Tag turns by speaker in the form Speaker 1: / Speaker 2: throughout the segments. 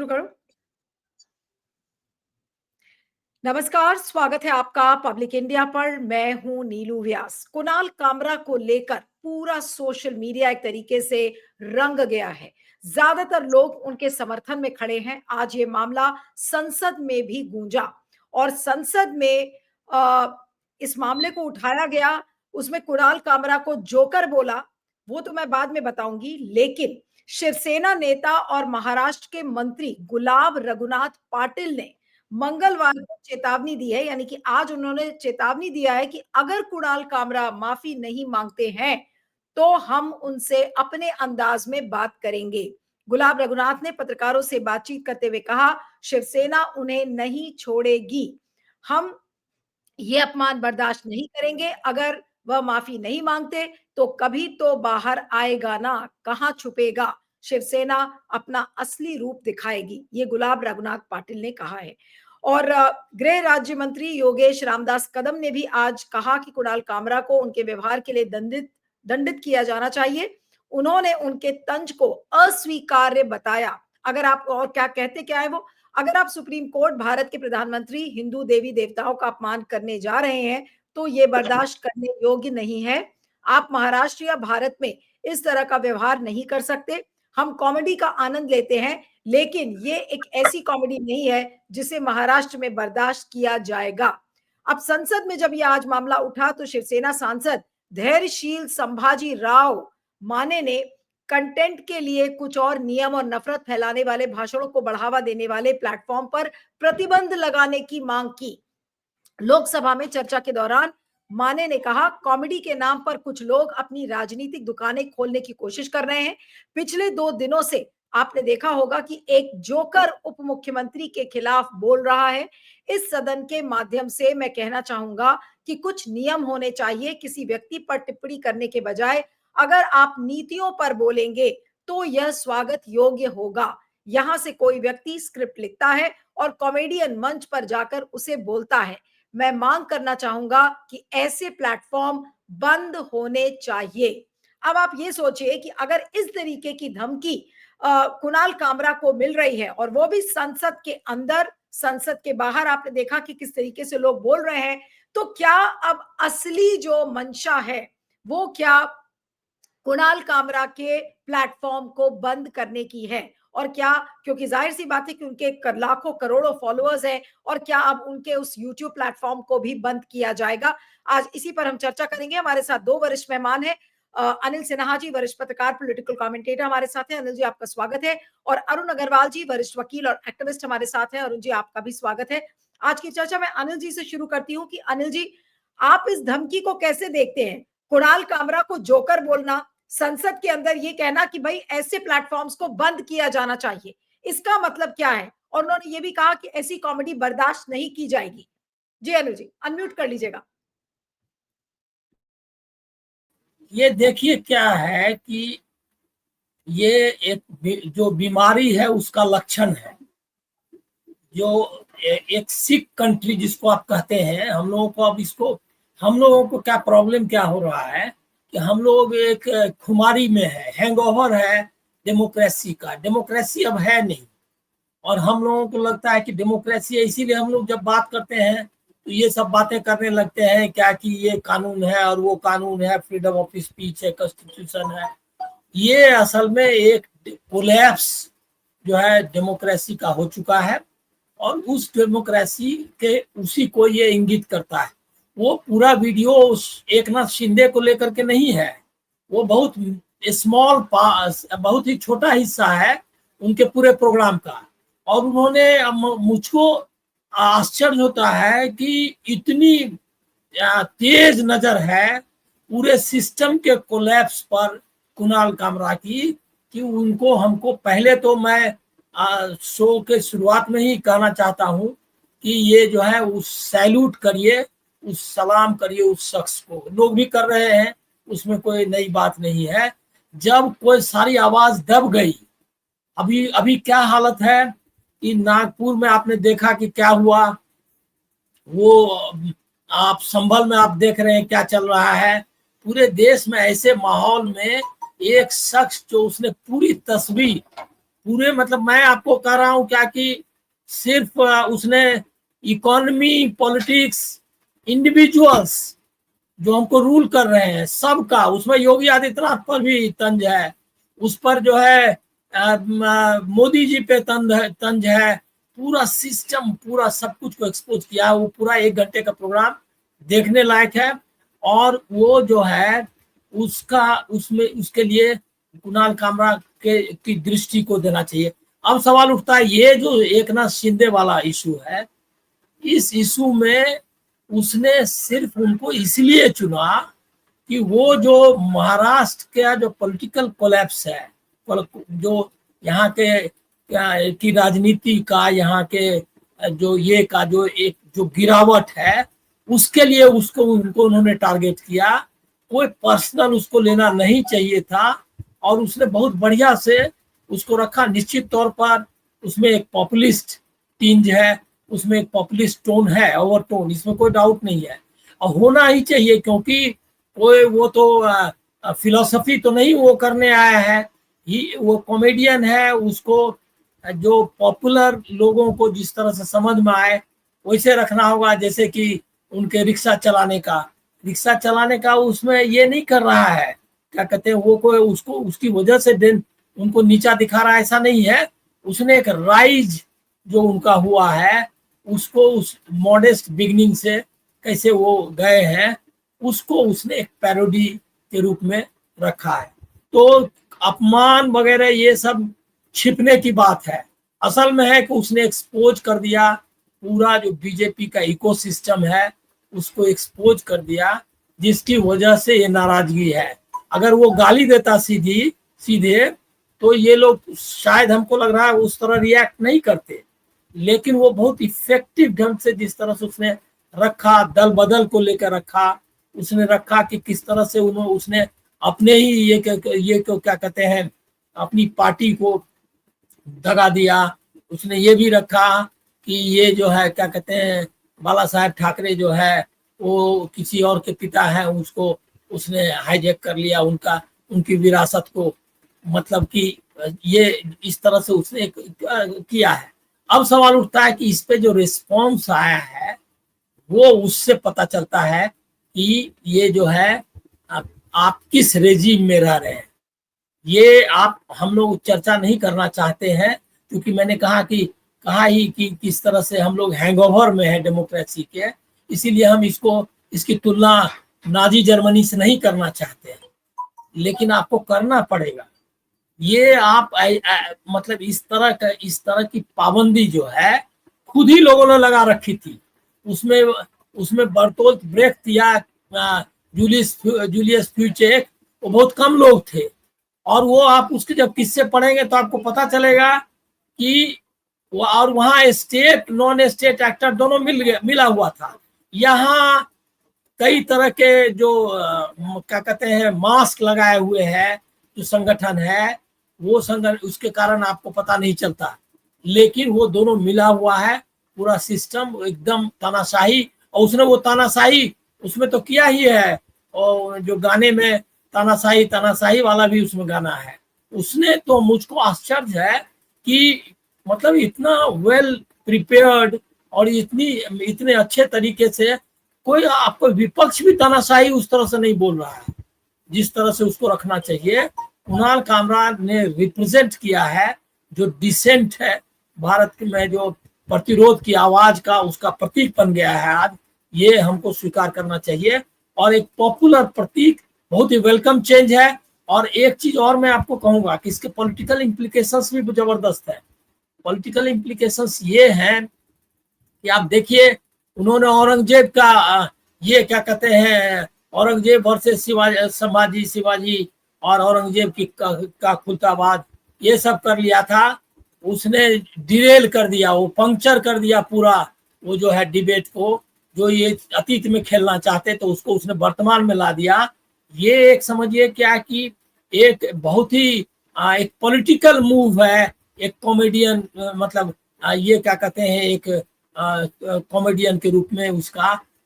Speaker 1: करो। नमस्कार, स्वागत है आपका पब्लिक इंडिया पर। मैं हूं नीलू व्यास। कुणाल कामरा को लेकर पूरा सोशल मीडिया एक तरीके से रंग गया है। ज्यादातर लोग उनके समर्थन में खड़े हैं। आज ये मामला संसद में भी गूंजा और संसद में इस मामले को उठाया गया। उसमें कुणाल कामरा को जोकर बोला, वो तो मैं बाद में बताऊंगी, लेकिन शिवसेना नेता और महाराष्ट्र के मंत्री गुलाब रघुनाथ पाटिल ने मंगलवार को चेतावनी दी है, यानी कि आज उन्होंने चेतावनी दिया है कि अगर कुणाल कामरा माफी नहीं मांगते हैं तो हम उनसे अपने अंदाज में बात करेंगे। गुलाब रघुनाथ ने पत्रकारों से बातचीत करते हुए कहा, शिवसेना उन्हें नहीं छोड़ेगी। हम ये अपमान बर्दाश्त नहीं करेंगे। अगर वह माफी नहीं मांगते तो कभी तो बाहर आएगा ना, कहां छुपेगा। शिवसेना अपना असली रूप दिखाएगी, ये गुलाब रघुनाथ पाटिल ने कहा है। और गृह राज्य मंत्री योगेश रामदास कदम ने भी आज कहा कि कुणाल कामरा को उनके व्यवहार के लिए दंडित किया जाना चाहिए। उन्होंने उनके तंज को अस्वीकार्य बताया। अगर आप और क्या कहते क्या है वो, अगर आप सुप्रीम कोर्ट भारत के प्रधानमंत्री हिंदू देवी देवताओं का अपमान करने जा रहे हैं तो ये बर्दाश्त करने योग्य नहीं है। आप महाराष्ट्र या भारत में इस तरह का व्यवहार नहीं कर सकते। हम कॉमेडी का आनंद लेते हैं, लेकिन ये एक ऐसी कॉमेडी नहीं है जिसे महाराष्ट्र में बर्दाश्त किया जाएगा। अब संसद में जब यह आज मामला उठा तो शिवसेना सांसद धैर्यशील संभाजी राव माने ने कंटेंट के लिए कुछ और नियम और नफरत फैलाने वाले भाषणों को बढ़ावा देने वाले प्लेटफॉर्म पर प्रतिबंध लगाने की मांग की। लोकसभा में चर्चा के दौरान माने ने कहा, कॉमेडी के नाम पर कुछ लोग अपनी राजनीतिक दुकानें खोलने की कोशिश कर रहे हैं। पिछले 2 दिनों से आपने देखा होगा कि एक जोकर उप मुख्यमंत्री के खिलाफ बोल रहा है। इस सदन के माध्यम से मैं कहना चाहूंगा कि कुछ नियम होने चाहिए। किसी व्यक्ति पर टिप्पणी करने के बजाय अगर आप नीतियों पर बोलेंगे तो यह स्वागत योग्य होगा। यहां से कोई व्यक्ति स्क्रिप्ट लिखता है और कॉमेडियन मंच पर जाकर उसे बोलता है। मैं मांग करना चाहूंगा कि ऐसे प्लेटफॉर्म बंद होने चाहिए। अब आप ये सोचिए कि अगर इस तरीके की धमकी कुणाल कामरा को मिल रही है और वो भी संसद के अंदर, संसद के बाहर आपने देखा कि किस तरीके से लोग बोल रहे हैं, तो क्या अब असली जो मंशा है वो क्या कुणाल कामरा के प्लेटफॉर्म को बंद करने की है? और क्या, क्योंकि जाहिर सी बात है कि उनके लाखों करोड़ों फॉलोअर्स हैं, और क्या अब उनके उस यूट्यूब प्लेटफॉर्म को भी बंद किया जाएगा? आज इसी पर हम चर्चा करेंगे। हमारे साथ 2 वरिष्ठ मेहमान हैं। अनिल सिन्हा जी, वरिष्ठ पत्रकार, पॉलिटिकल कमेंटेटर हमारे साथ हैं। अनिल जी, आपका स्वागत है। और अरुण अग्रवाल जी, वरिष्ठ वकील और एक्टिविस्ट हमारे साथ हैं। अरुण जी, आपका भी स्वागत है। आज की चर्चा मैं अनिल जी से शुरू करती हूँ कि अनिल जी, आप इस धमकी को कैसे देखते हैं? कुणाल कामरा को जोकर बोलना, संसद के अंदर ये कहना कि भाई ऐसे प्लेटफॉर्म्स को बंद किया जाना चाहिए, इसका मतलब क्या है? और उन्होंने ये भी कहा कि ऐसी कॉमेडी बर्दाश्त नहीं की जाएगी। जी अनु जी, अनम्यूट कर लीजिएगा।
Speaker 2: ये देखिए क्या है कि ये एक जो बीमारी है उसका लक्षण है। जो एक सिक कंट्री जिसको आप कहते हैं, हम लोगों को अब इसको, हम लोगों को क्या प्रॉब्लम क्या हो रहा है कि हम लोग एक खुमारी में है, हैंगओवर है डेमोक्रेसी का। डेमोक्रेसी अब है नहीं, और हम लोगों को लगता है कि डेमोक्रेसी है, इसीलिए हम लोग जब बात करते हैं तो ये सब बातें करने लगते हैं क्या कि ये कानून है और वो कानून है, फ्रीडम ऑफ स्पीच है, कॉन्स्टिट्यूशन है। ये असल में एक कोलैप्स जो है डेमोक्रेसी का हो चुका है, और उस डेमोक्रेसी के उसी को ये इंगित करता है। वो पूरा वीडियो उस एकनाथ शिंदे को लेकर के नहीं है, वो बहुत स्मॉल बहुत ही छोटा हिस्सा है उनके पूरे प्रोग्राम का। और उन्होंने, मुझको आश्चर्य होता है कि इतनी तेज नजर है पूरे सिस्टम के कोलैप्स पर कुणाल कामरा की, कि उनको, हमको पहले तो मैं शो के शुरुआत में ही कहना चाहता हूं कि ये जो है उस सैल्यूट करिए, उस सलाम करिए उस शख्स को। लोग भी कर रहे हैं, उसमें कोई नई बात नहीं है। जब कोई सारी आवाज दब गई, अभी अभी क्या हालत है कि नागपुर में आपने देखा कि क्या हुआ, वो आप संभल में आप देख रहे हैं क्या चल रहा है। पूरे देश में ऐसे माहौल में एक शख्स जो उसने पूरी पूरे मतलब मैं आपको कह रहा हूं क्या कि सिर्फ उसने इकोनॉमी, पॉलिटिक्स, इंडिविजुअल्स जो हमको रूल कर रहे हैं सबका, उसमें योगी आदित्यनाथ पर भी तंज है, उस पर जो है मोदी जी पे तंज है। पूरा सिस्टम, पूरा सब कुछ को एक्सपोज किया। वो पूरा 1 घंटे का प्रोग्राम देखने लायक है। और वो जो है उसका उसमें उसके लिए कुणाल कामरा के की दृष्टि को देना चाहिए। अब सवाल उठता है ये जो एकनाथ शिंदे वाला इशू है, इस इशू में उसने सिर्फ उनको इसलिए चुना कि वो जो महाराष्ट्र का जो पॉलिटिकल कोलैप्स है, जो यहाँ के की राजनीति का, यहाँ के जो ये का जो एक जो गिरावट है, उसके लिए उसको उनको उन्होंने टारगेट किया। कोई पर्सनल उसको लेना नहीं चाहिए था और उसने बहुत बढ़िया से उसको रखा। निश्चित तौर पर उसमें एक पॉपुलिस्ट टिंज है, उसमें एक पॉपुलिस्ट टोन है, ओवरटोन, इसमें कोई डाउट नहीं है और होना ही चाहिए, क्योंकि कोई वो तो फिलोसफी तो नहीं वो करने आया है ही, वो कॉमेडियन है। उसको जो पॉपुलर लोगों को जिस तरह से समझ में आए वैसे रखना होगा। जैसे कि उनके रिक्शा चलाने का उसमें ये नहीं कर रहा है, क्या कहते हैं वो, कोई उसको उसकी वजह से उनको नीचा दिखा रहा है, ऐसा नहीं है। उसने एक राइज जो उनका हुआ है उसको, उस मॉडेस्ट बिगनिंग से कैसे वो गए हैं, उसको उसने एक पैरोडी के रूप में रखा है। तो अपमान वगैरह ये सब छिपने की बात है। असल में है कि उसने एक्सपोज कर दिया पूरा जो बीजेपी का इकोसिस्टम है, उसको एक्सपोज कर दिया, जिसकी वजह से ये नाराजगी है। अगर वो गाली देता सीधे तो ये लोग शायद, हमको लग रहा है, उस तरह रिएक्ट नहीं करते। लेकिन वो बहुत इफेक्टिव ढंग से जिस तरह से उसने रखा, दल बदल को लेकर रखा, उसने रखा कि किस तरह से उसने अपने ही ये क्या कहते हैं, अपनी पार्टी को दगा दिया। उसने ये भी रखा कि ये जो है क्या कहते हैं, बाला साहेब ठाकरे जो है वो किसी और के पिता हैं, उसको उसने हाईजैक कर लिया, उनकी विरासत को, मतलब कि ये इस तरह से उसने किया है। अब सवाल उठता है कि इस पे जो रिस्पॉन्स आया है वो उससे पता चलता है कि ये जो है आप किस रेजिम में रह रहे हैं। ये हम लोग चर्चा नहीं करना चाहते हैं, क्योंकि मैंने कहा ही कि किस तरह से हम लोग हैंगओवर में है डेमोक्रेसी के, इसीलिए हम इसकी तुलना नाजी जर्मनी से नहीं करना चाहते हैं। लेकिन आपको करना पड़ेगा ये। आप मतलब इस तरह की पाबंदी जो है खुद ही लोगों ने लगा रखी थी। उसमें बर्तोल्ट ब्रेख्त या जूलियस फ्यूचेक, वो बहुत कम लोग थे। और वो आप उसके जब किस्से पढ़ेंगे तो आपको पता चलेगा कि और वहाँ स्टेट नॉन स्टेट एक्टर दोनों मिला हुआ था। यहाँ कई तरह के जो क्या कहते हैं मास्क लगाए हुए हैं जो संगठन है, वो संगठन, उसके कारण आपको पता नहीं चलता, लेकिन वो दोनों मिला हुआ है। पूरा सिस्टम एकदम तानाशाही, और उसने वो तानाशाही उसमें तो किया ही है। और जो गाने में तानाशाही वाला भी उसमें गाना है, उसने तो, मुझको आश्चर्य है कि मतलब इतना वेल प्रिपेयर्ड और इतने अच्छे तरीके से कोई आपको विपक्ष भी तानाशाही उस तरह से नहीं बोल रहा है जिस तरह से उसको रखना चाहिए। कुणाल कामरा ने रिप्रेजेंट किया है जो डिसेंट है भारत में, जो प्रतिरोध की आवाज का उसका प्रतीक बन गया है आज, ये हमको स्वीकार करना चाहिए। और एक पॉपुलर प्रतीक, बहुत ही वेलकम चेंज है। और एक चीज और मैं आपको कहूंगा कि इसके पॉलिटिकल इम्प्लीकेशंस भी जबरदस्त है। पॉलिटिकल इम्प्लीकेशंस ये हैं कि आप देखिए, उन्होंने औरंगजेब का ये क्या कहते हैं, औरंगजेब वर्सेस शिवाजी और औरंगजेब का खुलताबाद, ये सब कर लिया था। उसने डिरेल कर दिया, वो पंक्चर कर दिया पूरा वो जो है डिबेट को, जो ये अतीत में खेलना चाहते तो उसको उसने वर्तमान में ला दिया। ये एक समझिए क्या कि एक बहुत ही एक पॉलिटिकल मूव है। एक कॉमेडियन, मतलब ये क्या कहते हैं, एक कॉमेडियन के रूप में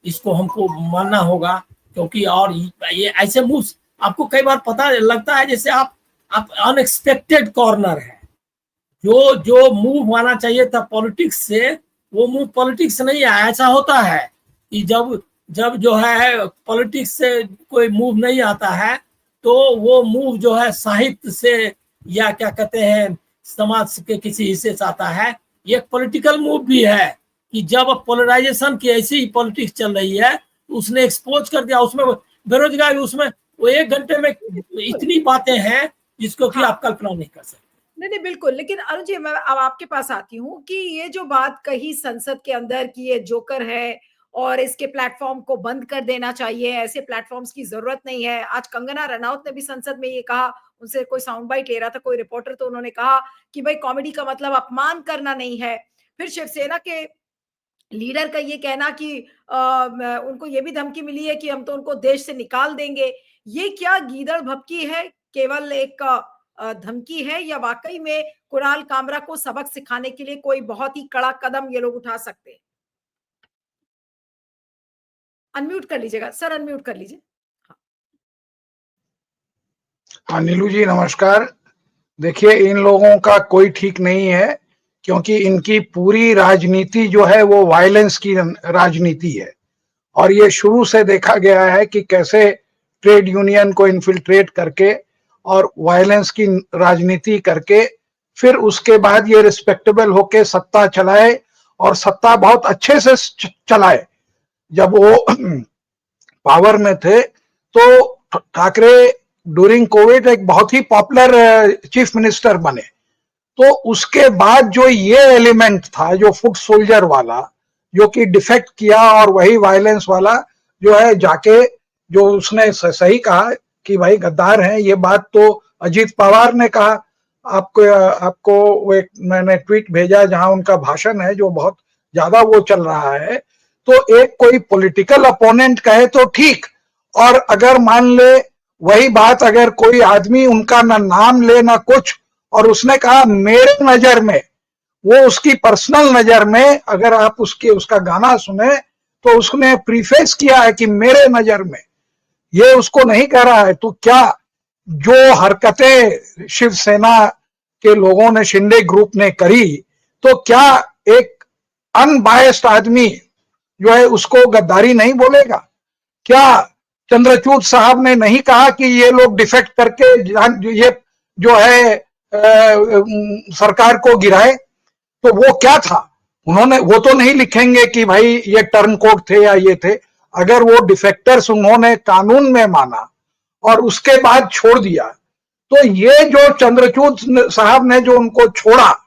Speaker 2: इसको हमको मानना होगा। क्योंकि और ये ऐसे मूव आपको कई बार पता लगता है जैसे आप अनएक्सपेक्टेड कॉर्नर है, जो जो मूव आना चाहिए था पॉलिटिक्स से, वो मूव पॉलिटिक्स से नहीं आया। ऐसा होता है कि जब जब जो है पॉलिटिक्स से कोई मूव नहीं आता है, तो वो मूव जो है साहित्य से या क्या कहते हैं समाज के किसी हिस्से से आता है। ये एक पॉलिटिकल मूव भी है कि जब पोलराइजेशन की ऐसी ही पॉलिटिक्स चल रही है, उसने एक्सपोज कर दिया। उसमें बेरोजगारी, उसमें वो 1 घंटे में इतनी बातें हैं जिसको कि
Speaker 1: हाँ।
Speaker 2: आप कल्पना नहीं कर सकते।
Speaker 1: नहीं, नहीं, बिल्कुल। लेकिन अरुण जी, मैं अब आपके पास आती हूँ कि ये जो बात कही संसद के अंदर कि ये जोकर है और इसके प्लेटफ़ॉर्म को बंद कर देना चाहिए, ऐसे प्लेटफ़ॉर्म्स की ज़रूरत नहीं है। आज कंगना रनौत ने भी संसद में ये कहा, उनसे कोई साउंड बाइट ले रहा था कोई रिपोर्टर, तो उन्होंने कहा कि भई कॉमेडी का मतलब अपमान करना नहीं है। फिर शिवसेना के लीडर का ये कहना कि उनको ये भी धमकी मिली है कि हम तो उनको देश से निकाल देंगे। ये क्या गीदड़ भभकी है? केवल एक धमकी है या वाक़ई में कुणाल कामरा को सबक सिखाने के लिए कोई बहुत ही कड़ा कदम ये लोग उठा सकते हैं? अनम्यूट कर लीजिएगा, सर अनम्यूट कर लीजिए। हाँ।
Speaker 3: हाँ, नीलू जी नमस्कार। देखिए, इन लोगों का कोई ठीक नहीं है, क्योंकि इनकी पूरी राजनीति जो है वो वायलेंस की राजनीति है। और ये शुरू से देखा गया है कि कैसे ट्रेड यूनियन को इन्फिल्ट्रेट करके और वायलेंस की राजनीति करके फिर उसके बाद ये रिस्पेक्टेबल होके सत्ता चलाए, और सत्ता बहुत अच्छे से चलाए। जब वो पावर में थे तो ठाकरे ड्यूरिंग कोविड एक बहुत ही पॉपुलर चीफ मिनिस्टर बने। तो उसके बाद जो ये एलिमेंट था, जो फुट सोल्जर वाला, जो कि डिफेक्ट किया, और वही वायलेंस वाला जो है जाके, जो उसने सही कहा कि भाई गद्दार हैं, ये बात तो अजीत पवार ने कहा। आपको वो एक मैंने ट्वीट भेजा जहां उनका भाषण है जो बहुत ज्यादा वो चल रहा है। तो एक कोई पॉलिटिकल अपोनेंट कहे तो ठीक, और अगर मान ले वही बात अगर कोई आदमी उनका ना नाम ले ना कुछ, और उसने कहा मेरे नजर में, वो उसकी पर्सनल नजर में, अगर आप उसका गाना सुने तो उसने प्रीफेस किया है कि मेरे नजर में, ये उसको नहीं कह रहा है। तो क्या जो हरकतें शिवसेना के लोगों ने, शिंदे ग्रुप ने करी, तो क्या एक अनबायस्ड आदमी जो है उसको गद्दारी नहीं बोलेगा? क्या चंद्रचूड़ साहब ने नहीं कहा कि ये लोग डिफेक्ट करके ये जो है सरकार को गिराए? तो वो क्या था? उन्होंने वो तो नहीं लिखेंगे कि भाई ये टर्न कोड थे या ये थे। अगर वो डिफेक्टर्स उन्होंने कानून में माना और उसके बाद छोड़ दिया, तो ये जो चंद्रचूड़ साहब ने जो उनको छोड़ा,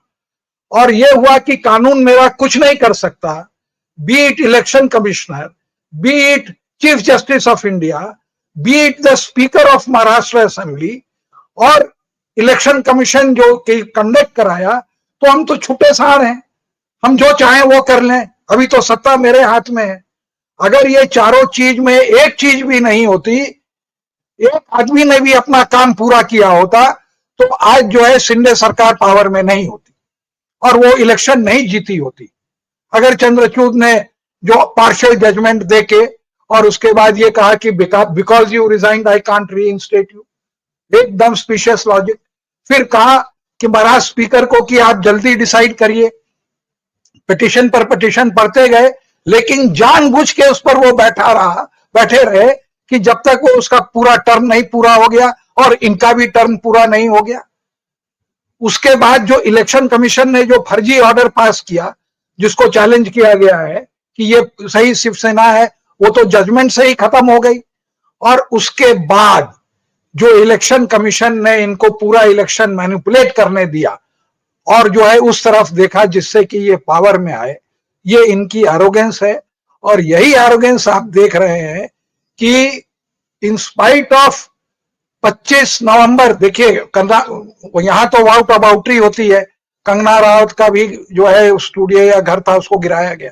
Speaker 3: और ये हुआ कि कानून मेरा कुछ नहीं कर सकता, B it election commissioner, B it chief justice of India, B it the speaker of Maharashtra assembly, और इलेक्शन कमीशन जो कि कंडक्ट कराया, तो हम तो छुपे सार हैं, हम जो चाहें वो कर लें, अभी तो सत्ता मेरे हाथ में है। अगर ये चारों चीज में एक चीज भी नहीं होती, एक आदमी ने भी अपना काम पूरा किया होता, तो आज जो है शिंदे सरकार पावर में नहीं होती और वो इलेक्शन नहीं जीती होती। अगर चंद्रचूड़ ने जो पार्शियल जजमेंट देके और उसके बाद ये कहा कि because you resigned I can't reinstate you, एकदम स्पीशियस लॉजिक। फिर कहा कि महाराष्ट्र स्पीकर को कि आप जल्दी डिसाइड करिए। पिटिशन पर पिटिशन पढ़ते गए, लेकिन जानबूझ के उस पर वो बैठे रहे कि जब तक वो उसका पूरा टर्म नहीं पूरा हो गया, और इनका भी टर्म पूरा नहीं हो गया। उसके बाद जो इलेक्शन कमीशन ने जो फर्जी ऑर्डर पास किया, जिसको चैलेंज किया गया है कि ये सही शिवसेना है, वो तो जजमेंट से ही खत्म हो गई। और उसके बाद जो इलेक्शन कमीशन ने इनको पूरा इलेक्शन मैनिपुलेट करने दिया और जो है उस तरफ देखा जिससे कि ये पावर में आए, ये इनकी एरोगेंस है। और यही एरोगेंस आप देख रहे हैं कि इन स्पाइट ऑफ 25 नवंबर, देखिए यहां तो वाउट अबाउटरी होती है, कंगना राउत का भी जो है स्टूडियो या घर था उसको गिराया गया,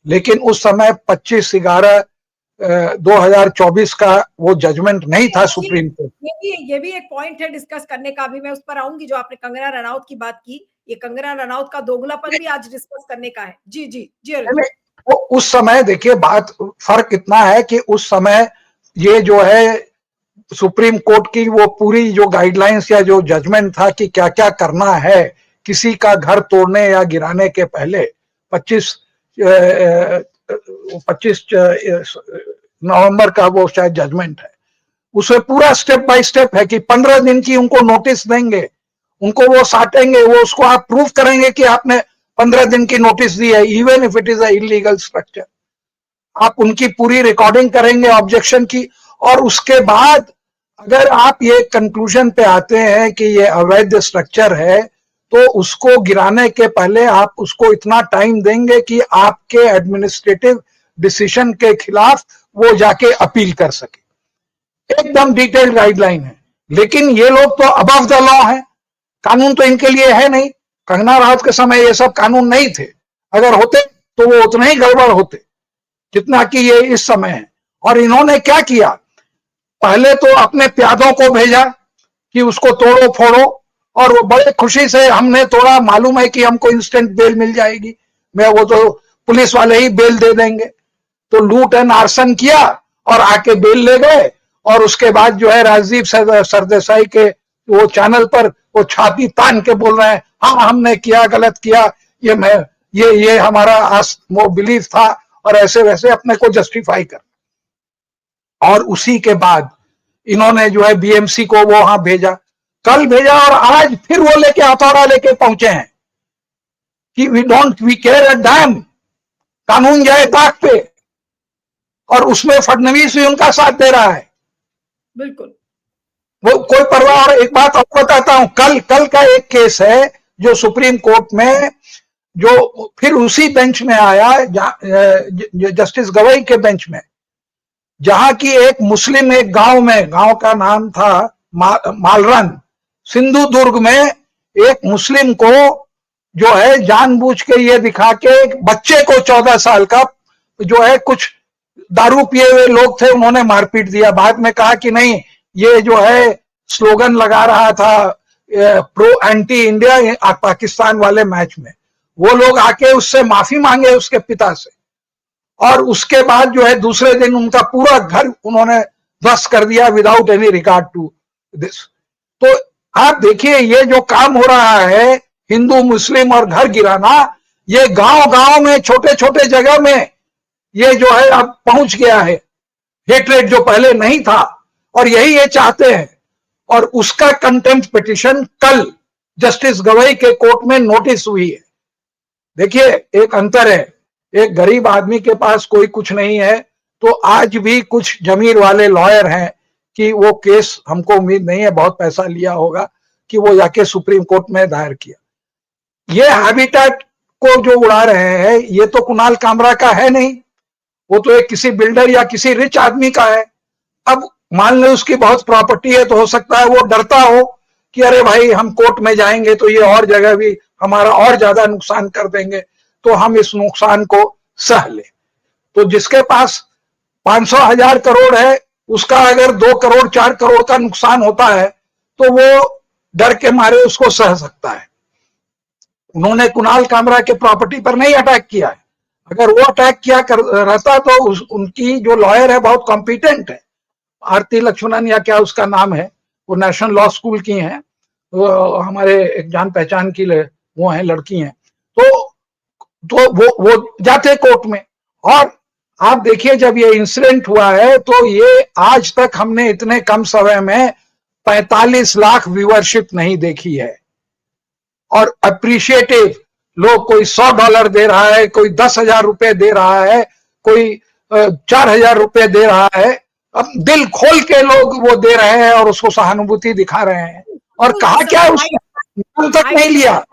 Speaker 3: लेकिन उस समय 25/11/2024 का वो जजमेंट नहीं था सुप्रीम कोर्ट।
Speaker 1: ये भी एक पॉइंट है डिस्कस करने का, भी मैं उस पर आऊंगी। जो आपने कंगना रनौत की बात की, ये कंगना रनौत का दोगलापन भी आज डिस्कस करने का है। जी जी जी अरुण।
Speaker 3: वो उस समय देखिए, बात फर्क इतना है कि उस समय ये जो है सुप्रीम कोर्ट की वो पूरी जो गाइडलाइंस या जो जजमेंट था कि क्या क्या करना है किसी का घर तोड़ने या गिराने के पहले 25 नवंबर का वो शायद जजमेंट है, उसमें पूरा स्टेप बाय स्टेप है कि 15 दिन की उनको नोटिस देंगे, उनको वो साटेंगे, वो उसको आप प्रूव करेंगे कि आपने 15 दिन की नोटिस दी है, even if it is a illegal structure. आप उनकी पूरी रिकॉर्डिंग करेंगे ऑब्जेक्शन की, और उसके बाद अगर आप ये कंक्लूजन पे आते हैं कि ये अवैध स्ट्रक्चर है, तो उसको गिराने के पहले आप उसको इतना टाइम देंगे कि आपके एडमिनिस्ट्रेटिव डिसीजन के खिलाफ वो जाके अपील कर सके। एकदम डिटेल्ड गाइडलाइन है, लेकिन ये लोग तो अबव द लॉ है, कानून तो इनके लिए है नहीं। कंगना राउत के समय ये सब कानून नहीं थे, अगर होते तो वो उतने ही गड़बड़ होते जितना कि ये इस समय है। और इन्होंने क्या किया, पहले तो अपने प्यादों को भेजा कि उसको तोड़ो फोड़ो, और वो बड़े खुशी से हमने तोड़ा, मालूम है कि हमको इंस्टेंट बेल मिल जाएगी, मैं वो तो पुलिस वाले ही बेल दे देंगे, तो लूट एंड आर्सन किया और आके बेल ले गए। और उसके बाद जो है राजदीप सरदेसाई के वो चैनल पर वो छाती तान के बोल रहे हैं, हाँ हमने किया, गलत किया, ये हमारा वो बिलीफ था, और ऐसे वैसे अपने को जस्टिफाई कर। और उसी के बाद इन्होंने जो है बीएमसी को वो वहां भेजा, कल भेजा, और आज फिर वो लेके हथौड़ा लेके पहुंचे हैं कि वी केयर अ डैम, कानून जाए ताक पे। और उसमें फडणवीस भी उनका साथ दे रहा है,
Speaker 1: बिल्कुल
Speaker 3: वो कोई परवाह। और एक बात आपको बताता हूं, कल का एक केस है जो सुप्रीम कोर्ट में, जो फिर उसी बेंच में आया, जस्टिस गवई के बेंच में, जहां की एक मुस्लिम एक गांव में, गांव का नाम था मालरन, सिंधु दुर्ग में, एक मुस्लिम को जो है जानबूझ के ये दिखा के एक बच्चे को 14 साल का जो है, कुछ दारू पिए हुए लोग थे, उन्होंने मारपीट दिया। बाद में कहा कि नहीं, ये जो है स्लोगन लगा रहा था प्रो एंटी इंडिया पाकिस्तान वाले मैच में, वो लोग आके उससे माफी मांगे उसके पिता से, और उसके बाद जो है दूसरे दिन उनका पूरा घर उन्होंने ध्वस्त कर दिया without any regard to this. तो आप देखिए ये जो काम हो रहा है, हिंदू मुस्लिम और घर गिराना, ये गांव गांव में, छोटे छोटे जगह में ये जो है अब पहुंच गया है, हेटरेट जो पहले नहीं था, और यही ये चाहते हैं। और उसका कंटेम्प्ट पिटिशन कल जस्टिस गवई के कोर्ट में नोटिस हुई है। देखिए एक अंतर है, एक गरीब आदमी के पास कोई कुछ नहीं है, तो आज भी कुछ जमीर वाले लॉयर हैं कि वो केस, हमको उम्मीद नहीं है बहुत पैसा लिया होगा, कि वो जाके सुप्रीम कोर्ट में दायर किया। ये हैबिटेट को जो उड़ा रहे हैं, ये तो कुणाल कामरा का है नहीं, वो तो एक किसी बिल्डर या किसी रिच आदमी का है। अब मान लो उसकी बहुत प्रॉपर्टी है, तो हो सकता है वो डरता हो कि अरे भाई हम कोर्ट में जाएंगे तो ये और जगह भी हमारा और ज्यादा नुकसान कर देंगे, तो हम इस नुकसान को सह ले। तो जिसके पास 500,000 करोड़ है, उसका अगर 2 करोड़ 4 करोड़ का नुकसान होता है, तो वो डर के मारे उसको सह सकता है। उन्होंने कुणाल कामरा के प्रॉपर्टी पर नहीं अटैक किया है, अगर वो अटैक किया रहता तो उनकी जो लॉयर है बहुत कॉम्पिटेंट है, आरती लक्ष्मणन या क्या उसका नाम है, वो नेशनल लॉ स्कूल की हैं, वो हमारे एक जान पहचान की वो हैं, लड़की हैं, तो वो जाते कोर्ट में। और आप देखिए जब ये इंसिडेंट हुआ है, तो ये आज तक हमने इतने कम समय में 45 लाख व्यूअरशिप नहीं देखी है। और अप्रिशिएटिव लोग, कोई $100 दे रहा है, कोई 10,000 रुपए दे रहा है, कोई 4,000 रुपए दे रहा है, अब दिल खोल के लोग वो दे रहे हैं और उसको सहानुभूति दिखा रहे हैं। और कहा क्या उसने नाम तक नहीं लिया।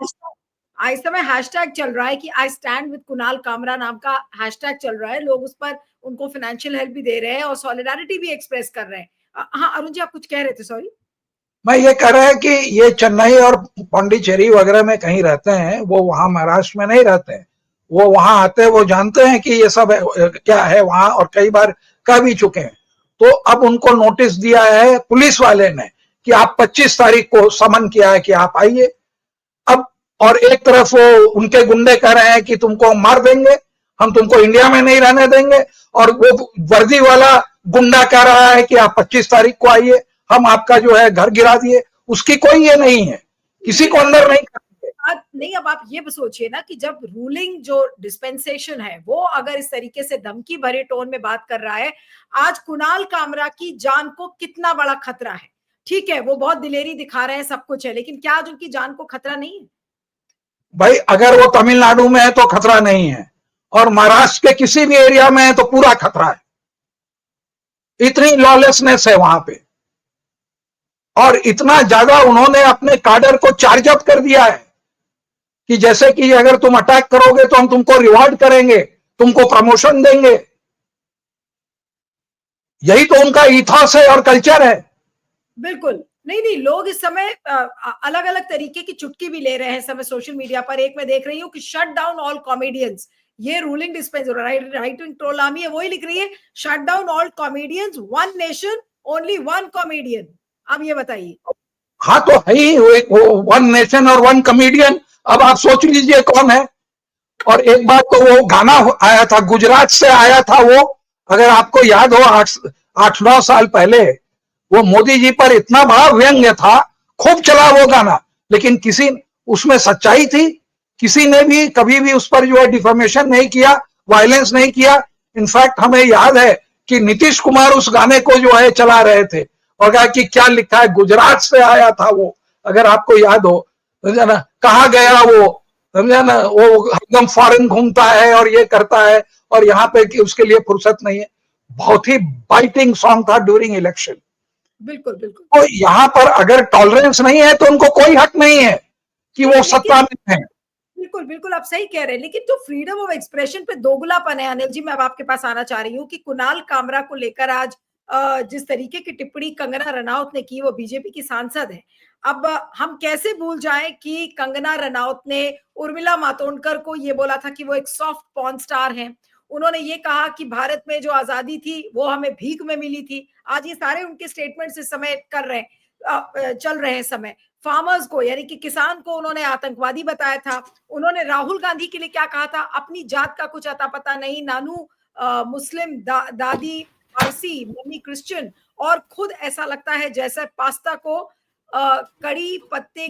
Speaker 1: इस समय हैशटैग चल रहा है कि I stand with Kunal Kamra नाम का हैशटैग चल रहा है, लोग उस पर उनको फाइनेंशियल हेल्प भी दे रहे हैं और सॉलिडारिटी भी एक्सप्रेस कर रहे हैं। हाँ अरुण जी, आप कुछ कह रहे थे, सॉरी।
Speaker 3: मैं ये कह रहा है कि ये चेन्नई और पौंडीचेरी वगैरह में कहीं रहते हैं, वो वहां महाराष्ट्र में नहीं रहते हैं, वो वहां आते हैं, वो जानते हैं कि ये सब क्या है वहां, और कई बार कह भी चुके हैं। तो अब उनको नोटिस दिया है पुलिस वाले ने कि आप 25 तारीख को समन किया है कि आप आइए। अब और एक तरफ वो उनके गुंडे कह रहे हैं कि तुमको मार देंगे, हम तुमको इंडिया में नहीं रहने देंगे, और वो वर्दी वाला गुंडा कह रहा है कि आप 25 तारीख को आइए, हम आपका जो है घर गिरा दिए। उसकी कोई ये नहीं है, किसी को अंदर नहीं करेंगे।
Speaker 1: नहीं, अब आप ये सोचिए ना कि जब रूलिंग जो डिस्पेंसेशन है वो अगर इस तरीके से धमकी भरे टोन में बात कर रहा है, आज कुणाल कामरा की जान को कितना बड़ा खतरा है। ठीक है, वो बहुत दिलेरी दिखा रहे हैं, सब कुछ है, लेकिन क्या आज उनकी जान को खतरा नहीं है?
Speaker 3: भाई अगर वो तमिलनाडु में है तो खतरा नहीं है, और महाराष्ट्र के किसी भी एरिया में है तो पूरा खतरा है। इतनी लॉलेसनेस है वहां पे, और इतना ज्यादा उन्होंने अपने काडर को चार्ज अप कर दिया है कि जैसे कि अगर तुम अटैक करोगे तो हम तुमको रिवॉर्ड करेंगे, तुमको प्रमोशन देंगे। यही तो उनका इथॉस है और कल्चर है।
Speaker 1: बिल्कुल नहीं, लोग इस समय अलग अलग तरीके की चुटकी भी ले रहे हैं समय सोशल मीडिया पर। एक मैं देख रही हूँ कि शट डाउन ऑल कॉमेडियंस, ये ruling dispenser right wing troll army है वही लिख रही है, shut down all comedians, one nation only one comedian. अब ये बताइए।
Speaker 3: हाँ तो है ही, वन नेशन और वन कॉमेडियन। अब आप सोच लीजिए कौन है। और एक बात तो वो गाना आया था, गुजरात से आया था वो, अगर आपको याद हो 8-9 साल पहले, वो मोदी जी पर इतना बड़ा व्यंग्य था, खूब चला वो गाना, लेकिन किसी उसमें सच्चाई थी, किसी ने भी कभी भी उस पर जो है डिफॉर्मेशन नहीं किया, वायलेंस नहीं किया। इनफैक्ट हमें याद है कि नीतीश कुमार उस गाने को जो है चला रहे थे और कहा कि क्या लिखा है, गुजरात से आया था वो, अगर आपको याद हो, समझा ना, कहा गया वो, समझा ना, वो एकदम फॉरेन घूमता है और ये करता है और यहाँ पे कि उसके लिए फुर्सत नहीं है। बहुत ही बाइटिंग सॉन्ग था ड्यूरिंग इलेक्शन।
Speaker 1: बिल्कुल बिल्कुल।
Speaker 3: तो यहाँ पर अगर टॉलरेंस नहीं है तो उनको कोई हक नहीं है कि वो सत्ता में है।
Speaker 1: बिल्कुल बिल्कुल, आप सही कह रहे हैं, लेकिन जो फ्रीडम ऑफ एक्सप्रेशन पे दोगलापन है, अनिल जी मैं अब आपके पास आना चाह रही हूँ कि कुणाल कामरा को लेकर आज जिस तरीके की टिप्पणी कंगना रनौत ने की, वो बीजेपी की सांसद है। अब हम कैसे भूल जाएं कि कंगना रनौत ने उर्मिला मातोंडकर को ये बोला था कि वो एक सॉफ्ट पॉर्न स्टार हैं। उन्होंने ये कहा कि भारत में जो आजादी थी वो हमें भीख में मिली थी। आज ये सारे उनके स्टेटमेंट्स इस समय कर रहे हैं, चल रहे हैं समय। फार्मर्स को यानी कि किसान को उन्होंने आतंकवादी बताया था। उन्होंने राहुल गांधी के लिए क्या कहा था, अपनी जात का कुछ अता पता नहीं, नानू मुस्लिम, दादी पारसी, मम्मी क्रिश्चियन, और खुद ऐसा लगता है जैसे पास्ता को कड़ी पत्ते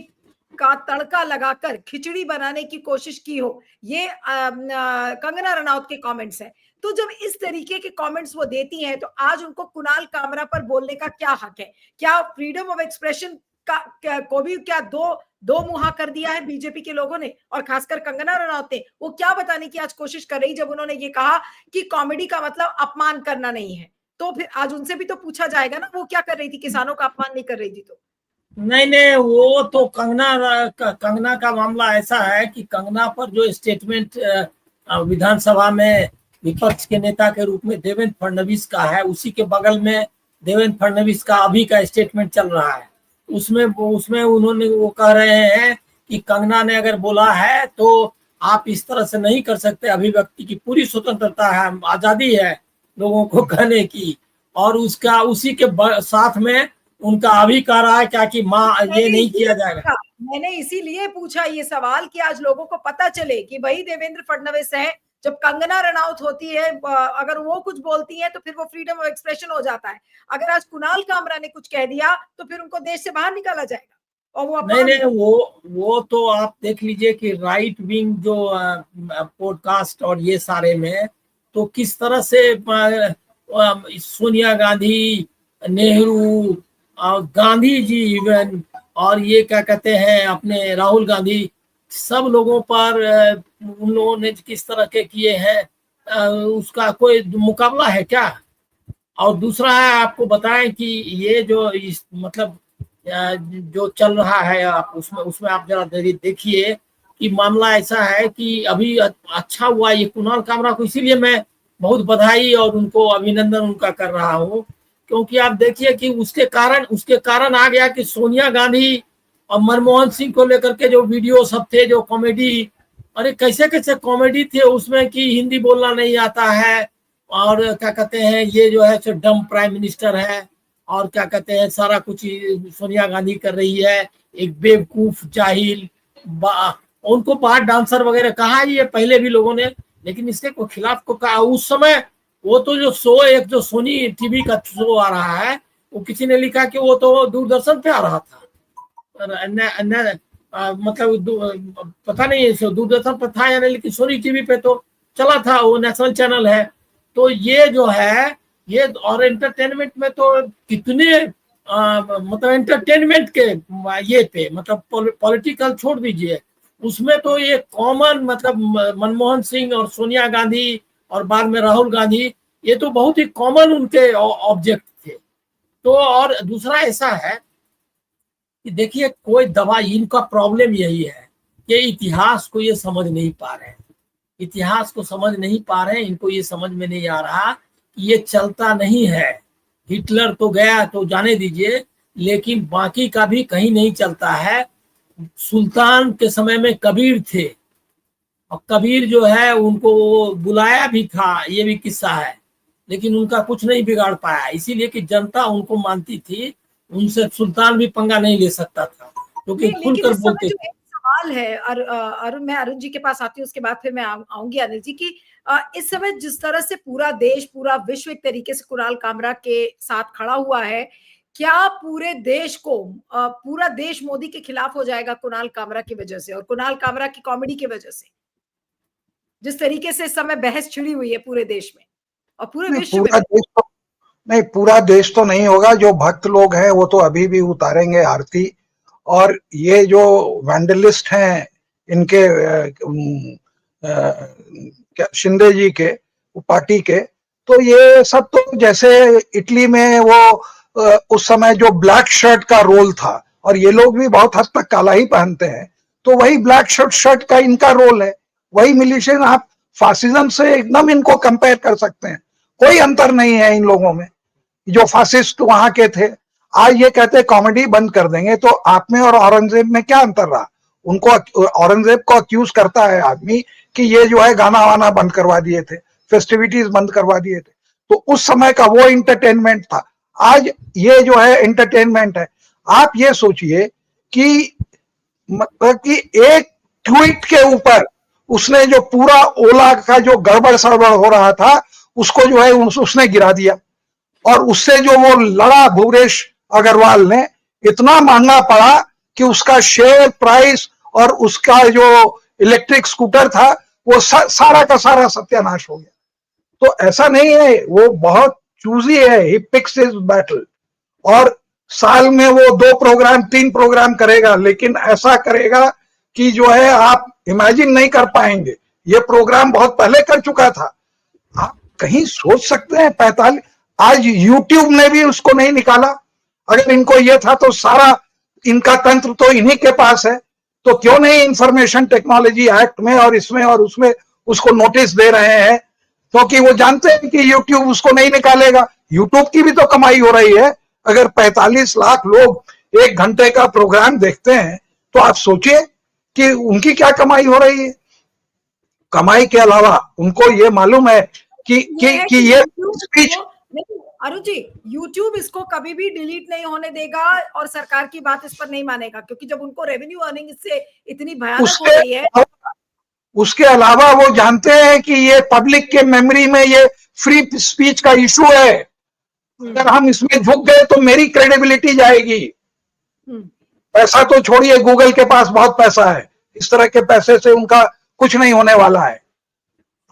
Speaker 1: का तड़का लगाकर खिचड़ी बनाने की कोशिश की हो। ये कंगना रनौत के कमेंट्स हैं। तो जब इस तरीके के कमेंट्स वो देती हैं तो आज उनको कुणाल कामरा पर बोलने का क्या हक है? क्या फ्रीडम ऑफ एक्सप्रेशन को भी क्या दो मुहा कर दिया है बीजेपी के लोगों ने, और खासकर कंगना रनौत ने? वो क्या बताने की आज कोशिश कर रही जब उन्होंने ये कहा कि कॉमेडी का मतलब अपमान करना नहीं है? तो फिर आज उनसे भी तो पूछा जाएगा ना, वो क्या कर रही थी, किसानों का अपमान नहीं कर रही थी तो?
Speaker 2: नहीं, वो तो कंगना का मामला ऐसा है कि कंगना पर जो स्टेटमेंट विधानसभा में विपक्ष के नेता के रूप में देवेंद्र फडणवीस का है, उसी के बगल में देवेंद्र फडणवीस का अभी का स्टेटमेंट चल रहा है। उसमें उन्होंने वो कह रहे हैं कि कंगना ने अगर बोला है तो आप इस तरह से नहीं कर सकते, अभिव्यक्ति की पूरी स्वतंत्रता है, आजादी है लोगों को कहने की, और उसका उसी के साथ में उनका अभी कह रहा है क्या कि माँ ये नहीं किया जाएगा।
Speaker 1: मैंने इसीलिए पूछा ये सवाल कि आज लोगों को पता चले कि भाई देवेंद्र फडणवीस है, जब कंगना रनौत होती है अगर वो कुछ बोलती है तो फिर वो फ्रीडम ऑफ एक्सप्रेशन हो जाता है। अगर आज कुणाल कामरा ने कुछ कह दिया तो फिर उनको देश से बाहर निकाला जाएगा। और वो
Speaker 2: नहीं, वो तो आप देख लीजिए कि राइट विंग जो पॉडकास्ट और ये सारे में तो किस तरह से सोनिया गांधी, नेहरू, गांधी जी इवन, और ये क्या कहते हैं अपने राहुल गांधी, सब लोगों पर उन लोगों ने किस तरह के किए हैं, उसका कोई मुकाबला है क्या? और दूसरा है, आपको बताएं कि ये जो इस मतलब जो चल रहा है आप उसमें आप जरा देखिए कि मामला ऐसा है कि अभी अच्छा हुआ ये कुणाल कामरा को, इसीलिए मैं बहुत बधाई और उनको अभिनंदन उनका कर रहा हूँ, क्योंकि आप देखिए कि उसके कारण आ गया कि सोनिया गांधी और मनमोहन सिंह को लेकर के जो वीडियो सब थे, जो कॉमेडी, अरे कैसे कैसे कॉमेडी थे उसमें कि हिंदी बोलना नहीं आता है, और क्या कहते हैं ये जो है सो डम प्राइम मिनिस्टर है, और क्या कहते हैं सारा कुछ सोनिया गांधी कर रही है, एक बेवकूफ जाहिल, उनको बाहर डांसर वगैरह कहा ये पहले भी लोगों ने, लेकिन इसके को खिलाफ को कहा उस समय। वो तो जो शो, एक जो सोनी टीवी का शो आ रहा है, वो किसी ने लिखा कि वो तो दूरदर्शन पे आ रहा था, मतलब पता नहीं दूरदर्शन पर था या नहीं, लेकिन सोनी टीवी पे तो चला था, वो नेशनल चैनल है। तो ये जो है ये, और एंटरटेनमेंट में तो कितने मतलब एंटरटेनमेंट के ये पे, मतलब पॉलिटिकल छोड़ दीजिए, उसमें तो ये कॉमन, मतलब मनमोहन सिंह और सोनिया गांधी और बाद में राहुल गांधी, ये तो बहुत ही कॉमन उनके ऑब्जेक्ट थे। तो और दूसरा ऐसा है कि देखिए, कोई दवाई, इनका प्रॉब्लम यही है कि इतिहास को ये समझ नहीं पा रहे हैं, इतिहास को समझ नहीं पा रहे हैं। इनको ये समझ में नहीं आ रहा कि ये चलता नहीं है। हिटलर तो गया तो जाने दीजिए, लेकिन बाकी का भी कहीं नहीं चलता है। सुल्तान के समय में कबीर थे, और कबीर जो है उनको बुलाया भी था, ये भी किस्सा है, लेकिन उनका कुछ नहीं बिगाड़ पाया, इसीलिए कि जनता उनको मानती थी। उनसे सुल्तान भी पंगा नहीं ले सकता था, क्योंकि
Speaker 1: नहीं, लेकिन
Speaker 2: खुलकर
Speaker 1: इस समय
Speaker 2: बोलते
Speaker 1: जो
Speaker 2: थे।
Speaker 1: एक सवाल है, अरुण, मैं अरुण जी के पास आती हूँ, उसके बाद फिर मैं आऊंगी अनिल जी की। इस समय जिस तरह से पूरा देश, पूरा विश्व एक तरीके से कुणाल कामरा के साथ खड़ा हुआ है, क्या पूरे देश को, पूरा देश मोदी के खिलाफ हो जाएगा कुणाल कामरा की वजह से और कुणाल कामरा की कॉमेडी की वजह से? जिस तरीके से इस समय बहस छिड़ी हुई है पूरे देश में और पूरे
Speaker 3: नहीं
Speaker 1: विश्व में।
Speaker 3: पूरा देश तो नहीं, पूरा देश तो नहीं होगा। जो भक्त लोग हैं वो तो अभी भी उतारेंगे आरती। और ये जो वैंडलिस्ट हैं इनके शिंदे जी के, पार्टी के, तो ये सब तो जैसे इटली में वो उस समय जो ब्लैक शर्ट का रोल था, और ये लोग भी बहुत हद तक काला ही पहनते हैं, तो वही ब्लैक शर्ट का इनका रोल है, वही मिलिशियन। आप फासिज्म से एकदम इनको कंपेयर कर सकते हैं, कोई अंतर नहीं है इन लोगों में। जो फासिस्ट वहां के थे, आज ये कहते कॉमेडी बंद कर देंगे, तो आप में और औरंगजेब में क्या अंतर रहा? उनको, औरंगजेब को अक्यूज करता है आदमी कि ये जो है गाना वाना बंद करवा दिए थे, फेस्टिविटीज बंद करवा दिए थे, तो उस समय का वो इंटरटेनमेंट था। आज ये जो है एंटरटेनमेंट है। आप ये सोचिए कि मतलब कि एक ट्वीट के ऊपर उसने जो पूरा ओला का जो गड़बड़ सड़बड़ हो रहा था उसको जो है उसने गिरा दिया, और उससे जो वो लड़ा भूरेश अग्रवाल ने, इतना महंगा पड़ा कि उसका शेयर प्राइस और उसका जो इलेक्ट्रिक स्कूटर था वो सारा का सारा सत्यानाश हो गया। तो ऐसा नहीं है, वो बहुत चूजी है, ही पिक्स हिज बैटल। और साल में वो 2 प्रोग्राम 3 प्रोग्राम करेगा, लेकिन ऐसा करेगा कि जो है आप इमेजिन नहीं कर पाएंगे। ये प्रोग्राम बहुत पहले कर चुका था। आप कहीं सोच सकते हैं 45, आज यूट्यूब ने भी उसको नहीं निकाला। अगर इनको ये था तो सारा इनका तंत्र तो इन्हीं के पास है, तो क्यों नहीं इंफॉर्मेशन टेक्नोलॉजी एक्ट में और इसमें और उसमें उसको नोटिस दे रहे हैं? क्योंकि वो जानते हैं कि यूट्यूब उसको नहीं निकालेगा। यूट्यूब की भी तो कमाई हो रही है। अगर 45 लाख लोग 1 घंटे का प्रोग्राम देखते हैं, तो आप सोचिए कि उनकी क्या कमाई हो रही है। कमाई के अलावा उनको ये मालूम है कि ये स्पीच,
Speaker 1: अरुण जी, YouTube इसको कभी भी डिलीट नहीं होने देगा और सरकार की बात इस पर नहीं मानेगा, क्योंकि जब उनको रेवेन्यू अर्निंग इससे इतनी भयानक हो रही है।
Speaker 3: उसके अलावा वो जानते हैं कि ये पब्लिक के मेमोरी में ये फ्री स्पीच का इशू है। अगर हम इसमें झुक गए तो मेरी क्रेडिबिलिटी जाएगी। पैसा तो छोड़िए, गूगल के पास बहुत पैसा है, इस तरह के पैसे से उनका कुछ नहीं होने वाला है।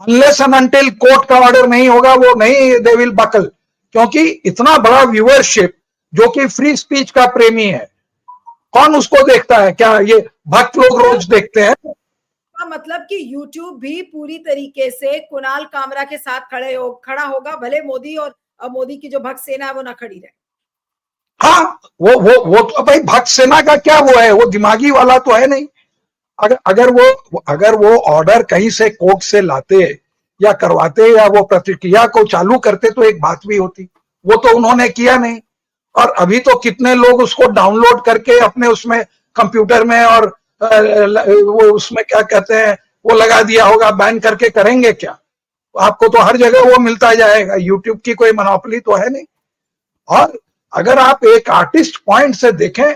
Speaker 3: अनलेस एंड अनटिल कोर्ट का ऑर्डर नहीं होगा, वो नहीं, दे विल बकल। क्योंकि इतना बड़ा व्यूअरशिप जो कि फ्री स्पीच का प्रेमी है, कौन उसको देखता है? क्या ये भक्त लोग रोज देखते हैं?
Speaker 1: मतलब कि YouTube भी पूरी तरीके से कुणाल कामरा के साथ खड़ा होगा, भले मोदी और मोदी की जो भक्त सेना है वो ना खड़ी रहे।
Speaker 3: हाँ, वो तो भाई भक्त सेना का क्या वो है, वो दिमागी वाला तो है नहीं। अगर वो ऑर्डर कहीं से कोर्ट से लाते या करवाते या वो प्रतिक्रिया को चालू करते तो एक बात भी होती। वो तो उन्होंने किया नहीं। और अभी तो कितने लोग उसको डाउनलोड करके अपने उसमें कंप्यूटर में और वो उसमें क्या कहते हैं वो लगा दिया होगा, बैन करके करेंगे क्या? आपको तो हर जगह वो मिलता जाएगा, यूट्यूब की कोई मोनोपोली तो है नहीं। और अगर आप एक आर्टिस्ट पॉइंट से देखें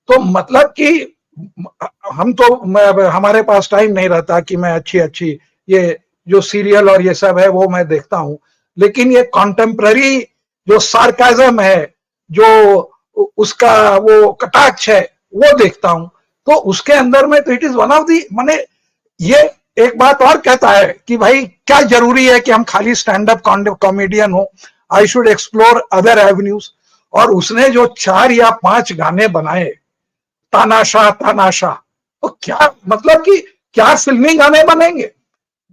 Speaker 3: तो मतलब कि हम तो, हमारे पास टाइम नहीं रहता कि मैं अच्छी ये जो सीरियल और ये सब है वो मैं देखता हूं, लेकिन ये कॉन्टेम्प्ररी जो सार्काज्म है, जो उसका वो कटाक्ष है, वो देखता हूं। तो उसके अंदर में तो it is one of the, माने ये एक बात और कहता है कि भाई क्या जरूरी है कि हम खाली स्टैंड अप कॉमेडियन हो, I should explore other avenues. और उसने जो 4 या 5 गाने बनाए, तानाशाह तानाशाह, तो क्या मतलब कि क्या फिल्मी गाने बनेंगे?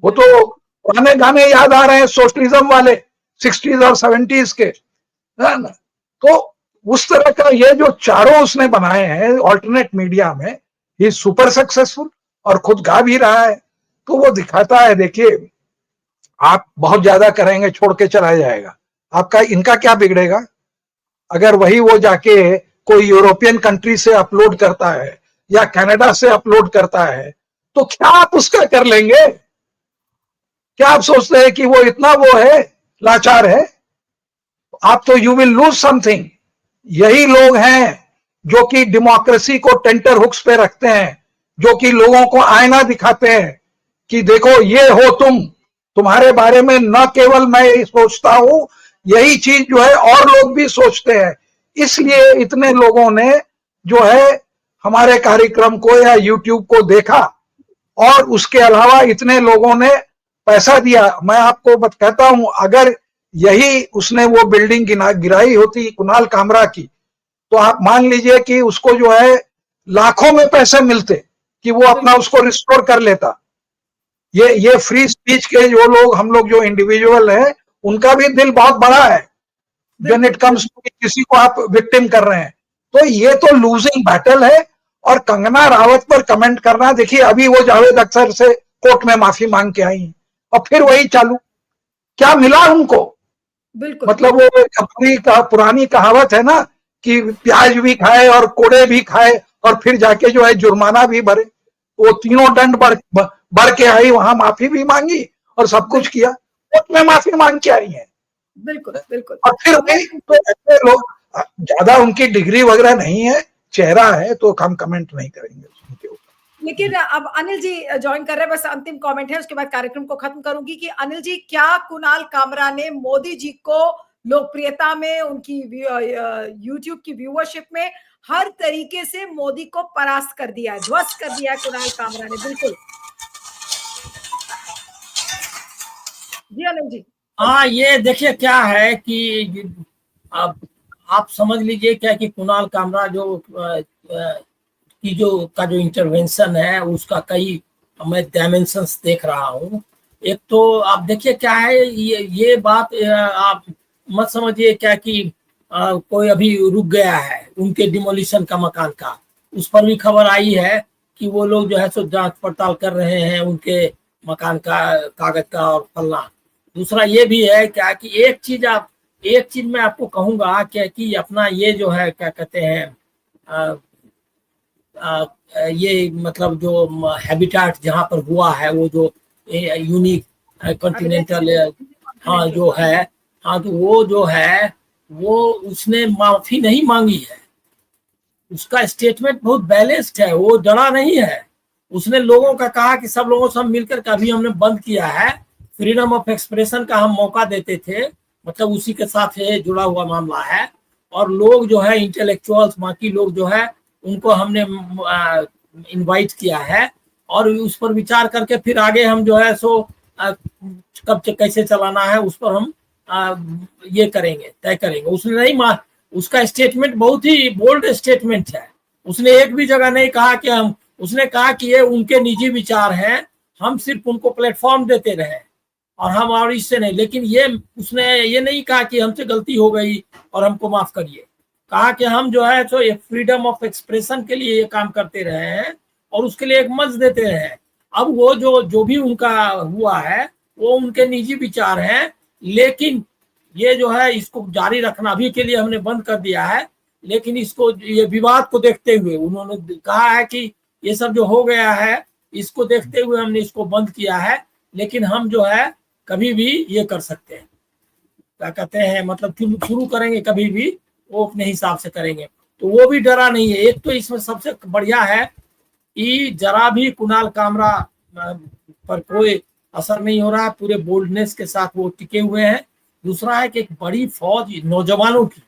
Speaker 3: वो तो पुराने गाने याद आ रहे हैं सोशलिज्म वाले 60s और 70s के, है ना? तो उस तरह का ये जो चारों उसने बनाए हैं ऑल्टरनेट मीडिया में, ये सुपर सक्सेसफुल, और खुद गा भी रहा है। तो वो दिखाता है, देखिए आप बहुत ज्यादा करेंगे छोड़ के चला जाएगा, आपका इनका क्या बिगड़ेगा? अगर वही वो जाके कोई यूरोपियन कंट्री से अपलोड करता है या कनाडा से अपलोड करता है, तो क्या आप उसका कर लेंगे? क्या आप सोचते हैं कि वो इतना वो है, लाचार है? आप तो यू विल लूज समथिंग। यही लोग हैं जो कि डेमोक्रेसी को टेंटर हुक्स पे रखते हैं, जो कि लोगों को आईना दिखाते हैं कि देखो ये हो तुम्हारे बारे में न केवल मैं सोचता हूं, यही चीज जो है और लोग भी सोचते हैं। इसलिए इतने लोगों ने जो है हमारे कार्यक्रम को या यूट्यूब को देखा, और उसके अलावा इतने लोगों ने पैसा दिया। मैं आपको कहता हूं, अगर यही उसने वो बिल्डिंग गिराई होती कुणाल कामरा की, तो आप मान लीजिए कि उसको जो है लाखों में पैसे मिलते कि वो अपना उसको रिस्टोर कर लेता। ये फ्री स्पीच के जो लोग, हम लोग जो इंडिविजुअल हैं, उनका भी दिल बहुत बड़ा है व्हेन इट कम्स टू किसी को आप विक्टिम कर रहे हैं। तो ये तो लूजिंग बैटल है। और कंगना रावत पर कमेंट करना, देखिए अभी वो जावेद अख्तर से कोर्ट में माफी मांग के आई और फिर वही चालू, क्या मिला उनको?
Speaker 1: बिल्कुल,
Speaker 3: मतलब वो अपनी पुरानी कहावत है ना कि प्याज भी खाए और कोड़े भी खाए और फिर जाके जो है जुर्माना भी भरे। वो तीनों दंड बढ़ के आई, वहां माफी भी मांगी और सब कुछ किया, कोर्ट में माफी मांग के आई है।
Speaker 1: बिल्कुल, बिल्कुल।
Speaker 3: और फिर भी तो ऐसे लोग, ज्यादा उनकी डिग्री वगैरह नहीं है, चेहरा है, तो हम कमेंट नहीं करेंगे उनके ऊपर।
Speaker 1: लेकिन अब अनिल जी ज्वाइन कर रहे हैं, बस अंतिम कमेंट है, उसके बाद कार्यक्रम को खत्म करूंगी कि अनिल जी, क्या कुणाल कामरा ने मोदी जी को लोकप्रियता में, उनकी यूट्यूब की व्यूअरशिप में हर तरीके से मोदी को परास्त कर दिया है, ध्वस्त कर दिया है कुणाल कामरा ने? बिल्कुल जी अनिल जी।
Speaker 2: हाँ, ये देखिए क्या है कि आप समझ लीजिए क्या कि कुणाल कामरा जो इंटरवेंशन है उसका कई मैं डायमेंशंस देख रहा हूँ। एक तो आप देखिए क्या है, ये बात आप मत समझिए क्या कि कोई अभी रुक गया है उनके डिमोलिशन का मकान का। उस पर भी खबर आई है कि वो लोग जो है सो जांच पड़ताल कर रहे हैं उनके मकान का कागज का और फलना। दूसरा ये भी है क्या कि एक चीज मैं आपको कहूंगा क्या कि अपना ये जो है क्या कहते हैं ये मतलब जो हैबिटेट जहाँ पर हुआ है, वो जो यूनिक कॉन्टिनेंटल, हाँ जो है, हाँ तो वो जो है वो उसने माफी नहीं मांगी है। उसका स्टेटमेंट बहुत बैलेंस्ड है, वो डरा नहीं है। उसने लोगों का कहा कि सब लोगों से हम मिलकर कभी हमने बंद किया है, फ्रीडम ऑफ एक्सप्रेशन का हम मौका देते थे, मतलब उसी के साथ ये जुड़ा हुआ मामला है। और लोग जो है इंटेलेक्चुअल्स, बाकी लोग जो है उनको हमने इनवाइट किया है और उस पर विचार करके फिर आगे हम जो है सो कब कैसे चलाना है उस पर हम ये करेंगे, तय करेंगे। उसने नहीं उसका स्टेटमेंट बहुत ही बोल्ड स्टेटमेंट है। उसने एक भी जगह नहीं कहा कि उसने कहा कि ये उनके निजी विचार हैं, हम सिर्फ उनको प्लेटफॉर्म देते रहे और हम और इससे नहीं। लेकिन उसने ये नहीं कहा कि हमसे गलती हो गई और हमको माफ करिए। कहा कि हम जो है तो एक फ्रीडम ऑफ एक्सप्रेशन के लिए ये काम करते रहे हैं और उसके लिए एक मंच देते रहे हैं। अब वो जो भी उनका हुआ है वो उनके निजी विचार हैं, लेकिन ये जो है इसको जारी रखना अभी के लिए हमने बंद कर दिया है। लेकिन इसको, ये विवाद को देखते हुए उन्होंने कहा है कि ये सब जो हो गया है इसको देखते हुए हमने इसको बंद किया है, लेकिन हम जो है कभी भी ये कर सकते हैं, क्या कहते हैं, मतलब शुरू करेंगे कभी भी, वो अपने हिसाब से करेंगे। तो वो भी डरा नहीं है। एक तो इसमें सबसे बढ़िया है कि जरा भी कुणाल कामरा पर कोई असर नहीं हो रहा है, पूरे बोल्डनेस के साथ वो टिके हुए हैं। दूसरा है कि एक बड़ी फौज नौजवानों की,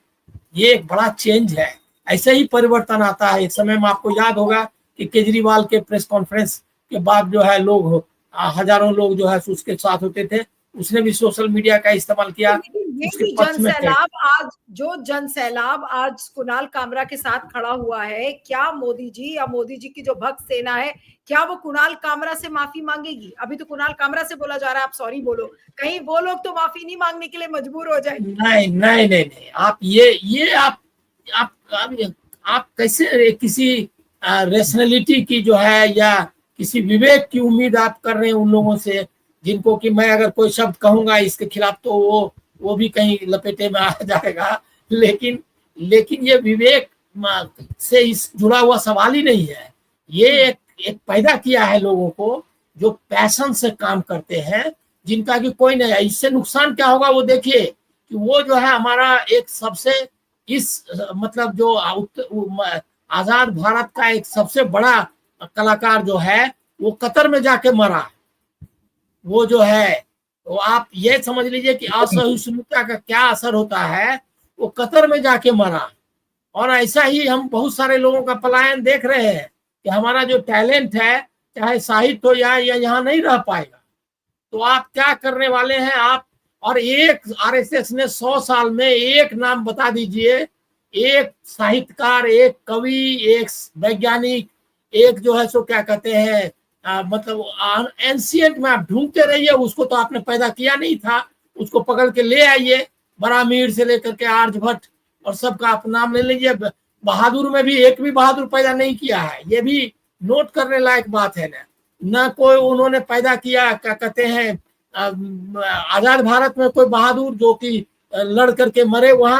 Speaker 2: ये एक बड़ा चेंज है। ऐसे ही परिवर्तन आता है। एक समय में आपको याद होगा कि केजरीवाल के प्रेस कॉन्फ्रेंस के बाद जो है लोग हजारों लोग जो है उसके साथ होते थे, उसने भी सोशल मीडिया का इस्तेमाल किया
Speaker 1: लेकिन ये
Speaker 2: उसके
Speaker 1: भी
Speaker 2: पक्ष में थे।
Speaker 1: जन सैलाब आज कुणाल कामरा के साथ खड़ा हुआ है, क्या मोदी जी या मोदी जी की जो भक्त सेना है, क्या वो कुणाल कामरा से माफी मांगेगी? अभी तो कुणाल कामरा से बोला जा रहा है आप सॉरी बोलो, कहीं वो लोग तो माफी नहीं मांगने के लिए मजबूर हो जाएंगे?
Speaker 2: नहीं नहीं नहीं नहीं, आप ये आप कैसे किसी रेशनलिटी की जो है या किसी विवेक की उम्मीद आप कर रहे हैं उन लोगों से, जिनको कि मैं अगर कोई शब्द कहूंगा इसके खिलाफ तो वो भी कहीं लपेटे में आ जाएगा। लेकिन ये विवेक से इस जुड़ा हुआ सवाल ही नहीं है। ये एक पैदा किया है लोगों को जो पैशन से काम करते हैं, जिनका कि कोई नहीं है। इससे नुकसान क्या होगा वो देखिए कि वो जो है हमारा एक सबसे इस मतलब जो आजाद भारत का एक सबसे बड़ा कलाकार जो है वो कतर में जाके मरा। वो जो है वो आप ये समझ लीजिए कि असहिष्णुता का क्या असर होता है, वो कतर में जाके मरा। और ऐसा ही हम बहुत सारे लोगों का पलायन देख रहे हैं कि हमारा जो टैलेंट है चाहे साहित्य हो या यहाँ नहीं रह पाएगा। तो आप क्या करने वाले हैं आप? और एक आरएसएस ने 100 साल में एक नाम बता दीजिए, एक साहित्यकार, एक कवि, एक वैज्ञानिक, एक जो है सो क्या कहते हैं मतलब एंशियंट में आप ढूंढते रहिए, उसको तो आपने पैदा किया नहीं था, उसको पकड़ के ले आइए। बरामीर से लेकर के आर्यभट्ट और सबका आप नाम ले लीजिए। बहादुर में भी एक भी बहादुर पैदा नहीं किया है, ये भी नोट करने लायक बात है ना कोई उन्होंने पैदा किया। क्या कहते हैं आजाद भारत में कोई बहादुर जो कि लड़ करके मरे वहां,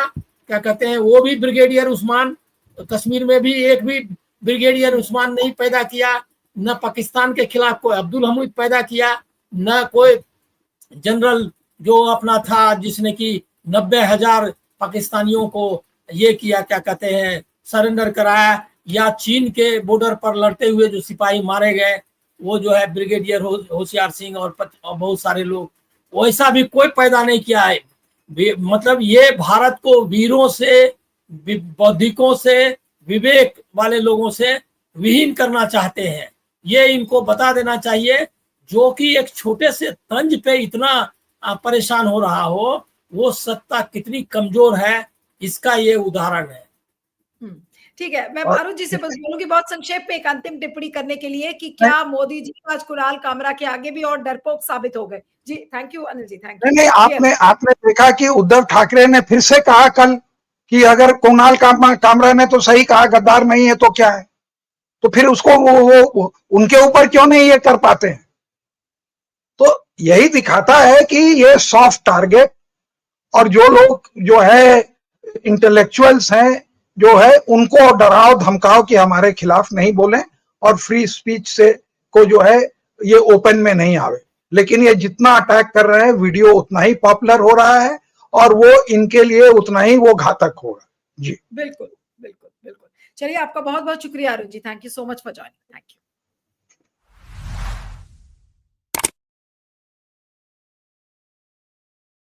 Speaker 2: क्या कहते हैं वो भी ब्रिगेडियर उस्मान। कश्मीर में भी एक भी ब्रिगेडियर उस्मान नहीं पैदा किया। न पाकिस्तान के खिलाफ कोई अब्दुल हमीद पैदा किया, न कोई जनरल जो अपना था जिसने कि 90,000 पाकिस्तानियों को ये किया, क्या कहते हैं सरेंडर कराया, या चीन के बॉर्डर पर लड़ते हुए जो सिपाही मारे गए वो जो है ब्रिगेडियर होशियार सिंह और बहुत सारे लोग, वैसा भी कोई पैदा नहीं किया है। मतलब ये भारत को वीरों से, बौद्धिकों से, विवेक वाले लोगों से विहीन करना चाहते हैं। ये इनको बता देना चाहिए। जो कि एक छोटे से तंज पे इतना परेशान हो रहा हो, वो सत्ता कितनी कमजोर है इसका ये उदाहरण है।
Speaker 1: ठीक है, मैं मारुत जी से बस बोलूंगी बहुत संक्षेप में एक अंतिम टिप्पणी करने के लिए कि क्या मोदी जी आज कुणाल कामरा के आगे भी और डरपोक साबित हो गए? जी thank you Anil ji, thank you.
Speaker 3: नहीं, आपने देखा कि उद्धव ठाकरे ने फिर से कहा कल कि अगर कुणाल कामरा ने तो सही कहा गद्दार नहीं है तो क्या है, तो फिर उसको वो उनके ऊपर क्यों नहीं ये कर पाते हैं? तो यही दिखाता है कि ये सॉफ्ट टारगेट, और जो लोग जो है इंटेलेक्चुअल्स हैं जो है उनको डराओ धमकाओ कि हमारे खिलाफ नहीं बोलें और फ्री स्पीच से को जो है ये ओपन में नहीं आवे। लेकिन ये जितना अटैक कर रहे हैं वीडियो उतना ही पॉपुलर हो रहा है और वो इनके लिए उतना ही वो घातक होगा। जी
Speaker 1: बिल्कुल बिल्कुल बिल्कुल। चलिए आपका बहुत बहुत शुक्रिया Arun ji, thank you so much for joining. Thank you.